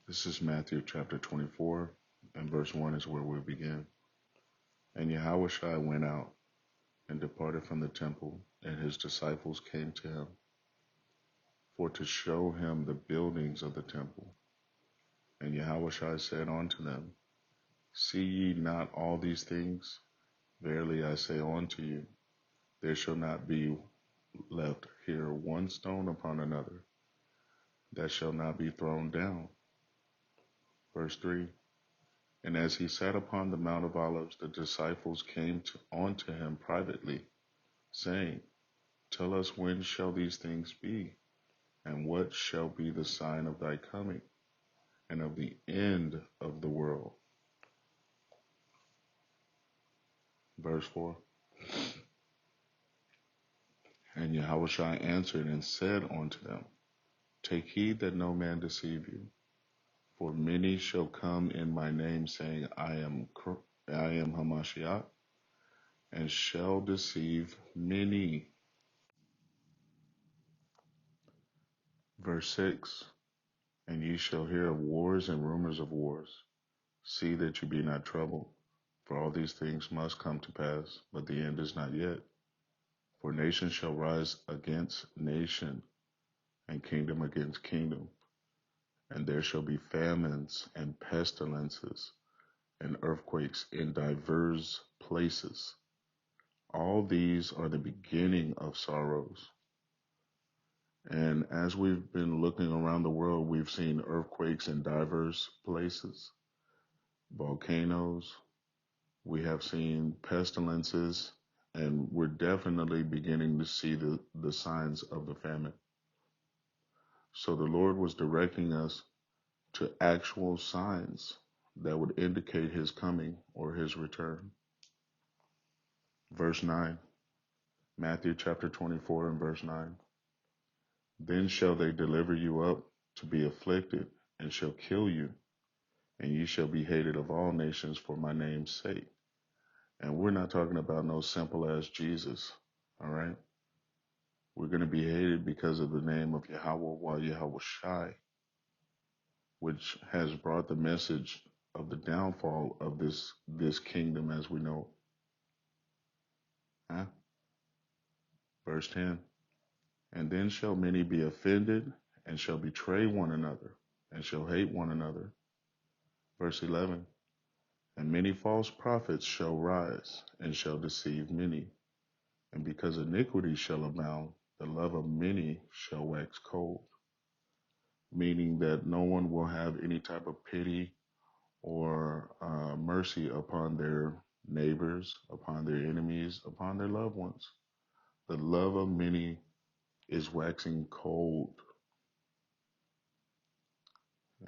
This is Matthew chapter 24, and verse 1 is where we begin. And Yahushua went out and departed from the temple, and his disciples came to him for to show him the buildings of the temple. And Yahushua said unto them, See ye not all these things? Verily I say unto you, there shall not be left here one stone upon another that shall not be thrown down. Verse 3. And as he sat upon the Mount of Olives, the disciples came unto him privately, saying, Tell us, when shall these things be? And what shall be the sign of thy coming, and of the end of the world? Verse 4. And Yahushua answered and said unto them, Take heed that no man deceive you. For many shall come in my name, saying, I am Hamashiach, and shall deceive many. Verse 6. And ye shall hear of wars and rumors of wars. See that you be not troubled, for all these things must come to pass, but the end is not yet. For nation shall rise against nation, and kingdom against kingdom. And there shall be famines and pestilences and earthquakes in divers places. All these are the beginning of sorrows. And as we've been looking around the world, we've seen earthquakes in divers places, volcanoes, we have seen pestilences, and we're definitely beginning to see the signs of the famine. So the Lord was directing us to actual signs that would indicate his coming or his return. Verse 9, Matthew chapter 24 and verse 9. Then shall they deliver you up to be afflicted, and shall kill you, and ye shall be hated of all nations for my name's sake. And we're not talking about no simple as Jesus, all right? We're going to be hated because of the name of Yahweh Yahweh Shai, which has brought the message of the downfall of this kingdom as we know. Huh? Verse 10. And then shall many be offended, and shall betray one another, and shall hate one another. Verse 11. And many false prophets shall rise, and shall deceive many. And because iniquity shall abound, the love of many shall wax cold. Meaning that no one will have any type of pity or mercy upon their neighbors, upon their enemies, upon their loved ones. The love of many is waxing cold.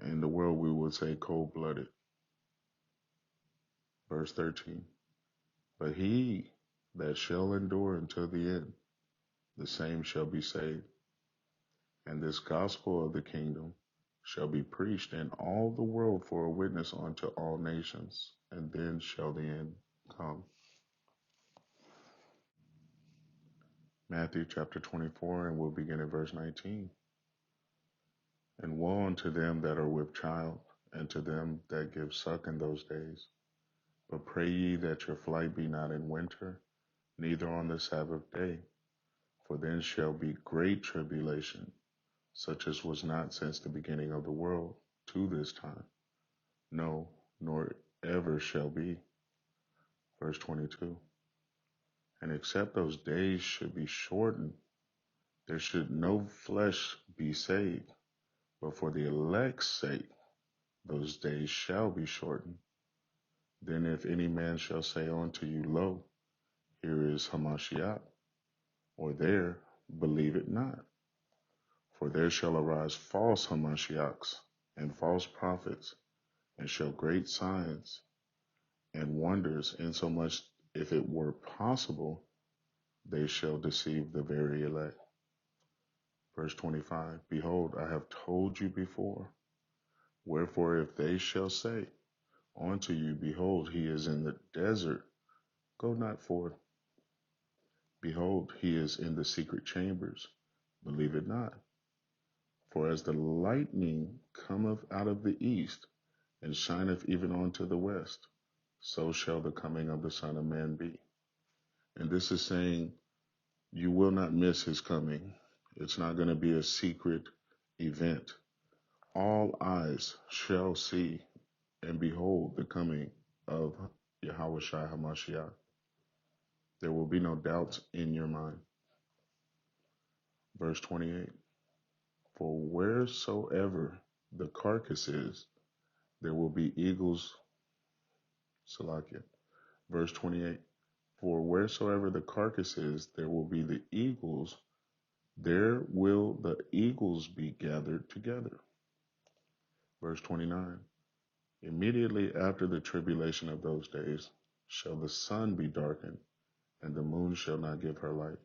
In the world, we would say cold-blooded. Verse 13. But he that shall endure until the end, the same shall be saved. And this gospel of the kingdom shall be preached in all the world for a witness unto all nations, and then shall the end come. Matthew chapter 24, and we'll begin at verse 19. And woe unto them that are with child, and to them that give suck in those days. But pray ye that your flight be not in winter, neither on the Sabbath day. For then shall be great tribulation, such as was not since the beginning of the world to this time. No, nor ever shall be. Verse 22. And except those days should be shortened, there should no flesh be saved. But for the elect's sake, those days shall be shortened. Then if any man shall say unto you, Lo, here is Hamashiach, or there, believe it not. For there shall arise false Hamashiachs and false prophets, and show great signs and wonders, insomuch if it were possible, they shall deceive the very elect. Verse 25, Behold, I have told you before. Wherefore, if they shall say unto you, Behold, he is in the desert, go not forth. Behold, he is in the secret chambers, believe it not. For as the lightning cometh out of the east, and shineth even unto the west, so shall the coming of the Son of Man be. And this is saying you will not miss his coming. It's not going to be a secret event. All eyes shall see and behold the coming of Yahweh Shai HaMashiach. There will be no doubts in your mind. Verse 28. For wheresoever the carcass is, there will be eagles. Salakia. Verse 28. For wheresoever the carcass is, there will be the eagles. There will the eagles be gathered together. Verse 29. Immediately after the tribulation of those days shall the sun be darkened, and the moon shall not give her light,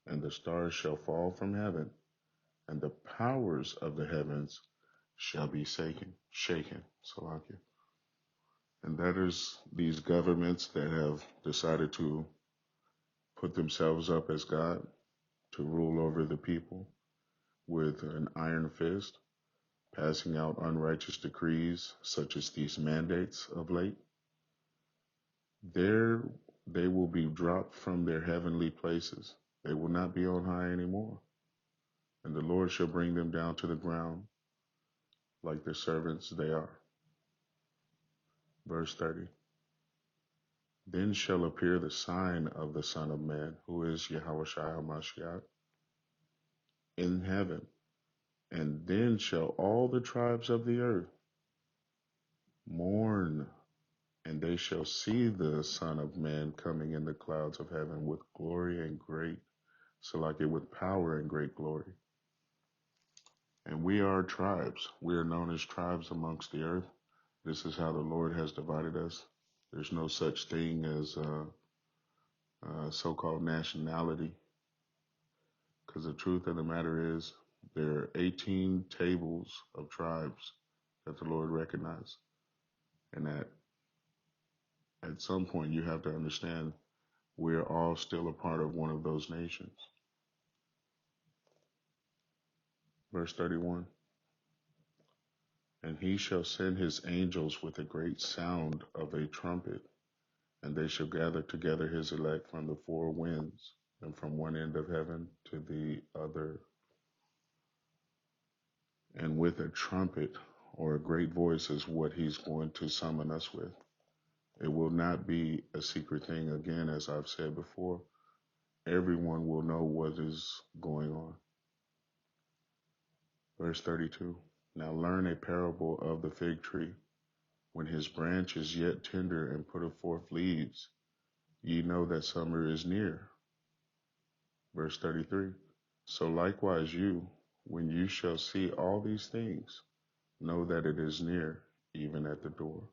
and the stars shall fall from heaven, and the powers of the heavens shall be shaken. Salakia. And that is these governments that have decided to put themselves up as God, to rule over the people with an iron fist, passing out unrighteous decrees such as these mandates of late. There they will be dropped from their heavenly places. They will not be on high anymore. And the Lord shall bring them down to the ground like the servants they are. Verse 30. Then shall appear the sign of the Son of Man, who is Yahweh Shai HaMashiach, in heaven. And then shall all the tribes of the earth mourn, and they shall see the Son of Man coming in the clouds of heaven with glory and great, with power and great glory. And we are tribes. We are known as tribes amongst the earth. This is how the Lord has divided us. There's no such thing as so-called nationality, because the truth of the matter is there are 18 tables of tribes that the Lord recognized, and that at some point you have to understand we're all still a part of one of those nations. Verse 31. And he shall send his angels with a great sound of a trumpet, and they shall gather together his elect from the four winds, and from one end of heaven to the other. And with a trumpet or a great voice is what he's going to summon us with. It will not be a secret thing. Again, as I've said before, everyone will know what is going on. Verse 32. Now learn a parable of the fig tree. When his branch is yet tender and putteth forth leaves, ye know that summer is near. Verse 33. So likewise you, when you shall see all these things, know that it is near, even at the door.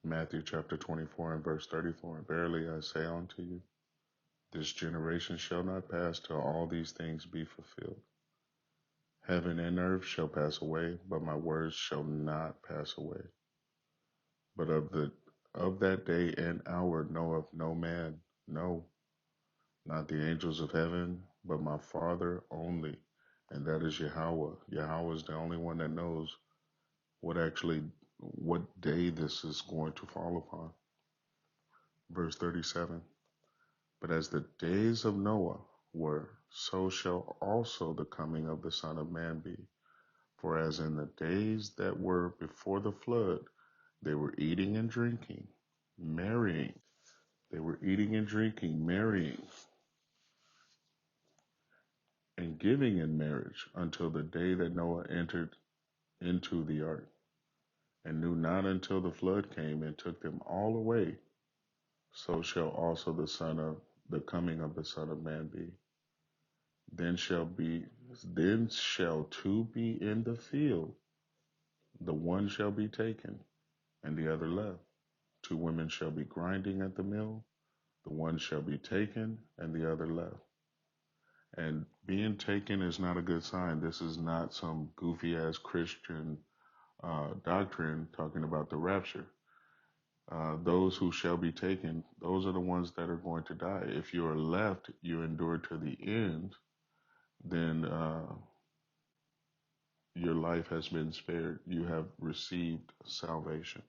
Matthew chapter 24 and verse 34. Verily I say unto you, this generation shall not pass till all these things be fulfilled. Heaven and earth shall pass away, but my words shall not pass away. But of that day and hour knoweth no man, no, not the angels of heaven, but my Father only. And that is Yahweh. Yahweh is the only one that knows what day this is going to fall upon. Verse 37. But as the days of Noah were, so shall also the coming of the Son of Man be. For as in the days that were before the flood, they were eating and drinking, marrying. They were eating and drinking, marrying, and giving in marriage until the day that Noah entered into the ark, and knew not until the flood came and took them all away. So shall also the coming of the Son of Man be. Then shall two be in the field, the one shall be taken, and the other left. Two women shall be grinding at the mill, the one shall be taken, and the other left. And being taken is not a good sign. This is not some goofy ass Christian doctrine talking about the rapture. Those who shall be taken, those are the ones that are going to die. If you are left, you endure to the end, then your life has been spared. You have received salvation.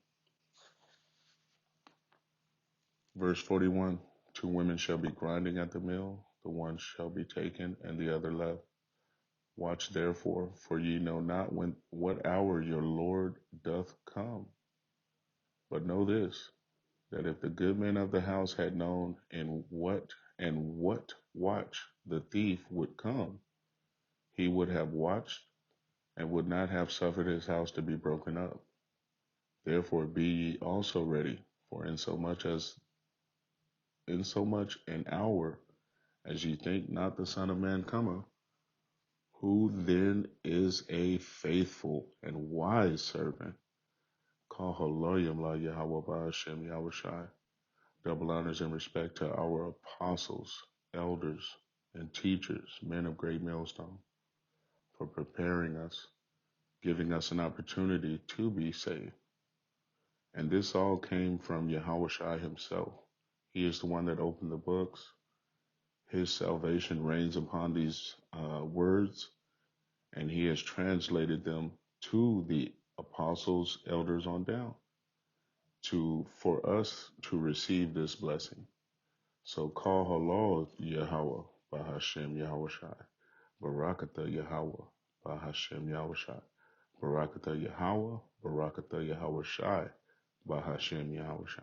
Verse 41, two women shall be grinding at the mill, the one shall be taken and the other left. Watch therefore, for ye know not what hour your Lord doth come. But know this, that if the good man of the house had known in what watch the thief would come, he would have watched and would not have suffered his house to be broken up. Therefore be ye also ready, for in so much an hour as ye think not the Son of Man cometh. Who then is a faithful and wise servant? Call Haloyim La Yahweh Ba'ashem Yahushai. Double honors and respect to our apostles, elders, and teachers, men of great millstone, for preparing us, giving us an opportunity to be saved. And this all came from Yahushai himself. He is the one that opened the books. His salvation reigns upon these words, and he has translated them to the apostles, elders on down, for us to receive this blessing. So call halal Yahweh Bahashem Yahushai. Barakatah Yahweh Bahashem Yahushai. Barakatah Yahweh, Barakatah Yahushai Bahashem Yahushai.